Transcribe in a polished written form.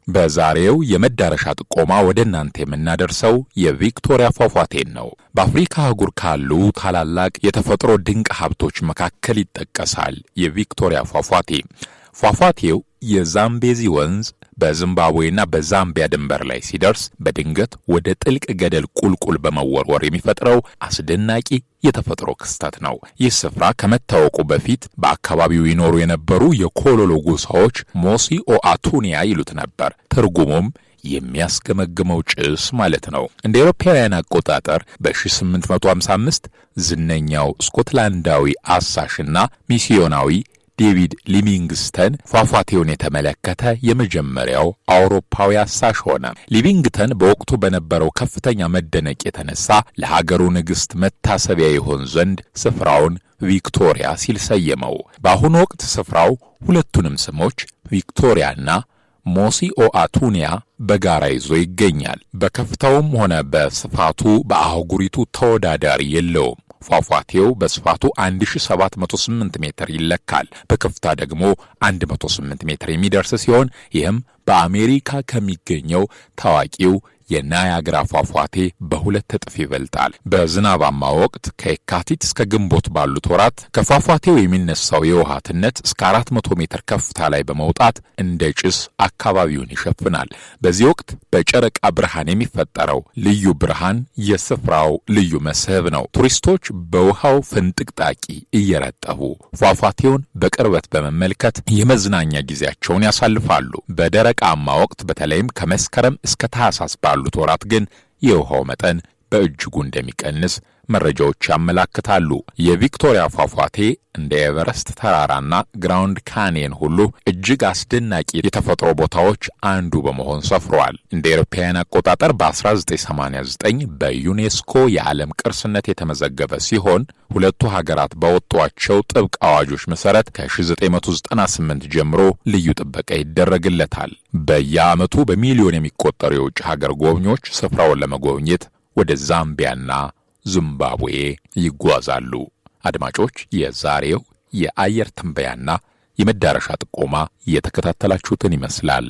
በዛሬው የመዳረሻ ጥቆማ ወደ እናንተ የምናደርሰው የቪክቶሪያ ፏፏቴን ነው። በአፍሪካ አህጉር ካሉ ታላላቅ የተፈጥሮ ድንቅ ሀብቶች መካከል ይጠቀሳል የቪክቶሪያ ፏፏቴ። ፏፏቴው የዛምቤዚ ወንዝ በዚምባብዌና በዛምቢያ ድንበር ላይ ሲደርስ በድንገት ወደ ጥልቅ ገደል ቁልቁል በመወርወር የሚፈጥረው አስደናቂ የተፈጥሮ ክስተት ነው። ይህ ስፍራ ከመታወቁ በፊት በአካባቢው ይኖሩ የነበሩ የኮሎሎ ጎሳዎች ሞሲ ኦአቱኒያ ይሉት ነበር። ትርጉሙም የሚያስገመግመው ጭስ ማለት ነው። እንደ አውሮፓውያን አቆጣጠር በ1855 ዝነኛው ስኮትላንዳዊ አሳሽና ሚስዮናዊ ዴቪድ ሊቪንግስተን ፏፏቴውን የተመለከተ የመጀመሪያው አውሮፓዊ አሳሽ ሆነ። ሊቪንግስተን በወቅቱ በነበረው ከፍተኛ መደነቅ የተነሳ ለሀገሩ ንግሥት መታሰቢያ ይሆን ዘንድ ስፍራውን ቪክቶሪያ ሲል ሰየመው። በአሁኑ ወቅት ስፍራው ሁለቱንም ስሞች ቪክቶሪያና ሞሲ ኦአቱኒያ በጋራ ይዞ ይገኛል። በከፍታውም ሆነ በስፋቱ በአህጉሪቱ ተወዳዳሪ የለውም። ፏፏቴው በስፋቱ 1708 ሜትር ይለካል። በከፍታ ደግሞ 108 ሜትር የሚደርስ ሲሆን ይህም በአሜሪካ ከሚገኘው ታዋቂው የናያግራ ፏፏቴ በሁለት እጥፍ ይበልጣል። በዝናባማ ወቅት ከየካቲት እስከ ግንቦት ባሉት ወራት ከፏፏቴው የሚነሳው የውሃ ትነት እስከ 400 ሜትር ከፍታ ላይ በመውጣት እንደ ጭስ አካባቢውን ይሸፍናል። በዚህ ወቅት በጨረቃ ብርሃን የሚፈጠረው ልዩ ብርሃን የስፍራው ልዩ መስህብ ነው። ቱሪስቶች በውሃው ፍንጥቅጣቂ እየረጠቡ ፏፏቴውን በቅርበት በመመልከት የመዝናኛ ጊዜያቸውን ያሳልፋሉ። በደረቃማ ወቅት በተለይም ከመስከረም እስከ ታህሳስ ባሉት ወራት ግን የውሃው መጠን በእጅጉ እንደሚቀንስ መረጃዎች ያመለክታሉ። የቪክቶሪያ ፏፏቴ እንደ ኤቨረስት ተራራና ግራውንድ ካንየን ሁሉ እጅግ አስደናቂ የተፈጥሮ ቦታዎች አንዱ በመሆን ሰፍሯል። እንደ አውሮፓውያን አቆጣጠር በ1989 በዩኔስኮ የዓለም ቅርስነት የተመዘገበ ሲሆን ሁለቱ ሀገራት ባወጧቸው ጥብቅ አዋጆች መሰረት ከ1998 ጀምሮ ልዩ ጥበቃ ይደረግለታል። በየዓመቱ በሚሊዮን የሚቆጠሩ የውጭ ሀገር ጎብኚዎች ስፍራውን ለመጎብኘት ወደ ዛምቢያና ዚምባብዌ ይጓዛሉ። አድማጮች፣ የዛሬው የአየር ትንበያና የመዳረሻ ጥቆማ የተከታተላችሁትን ይመስላል።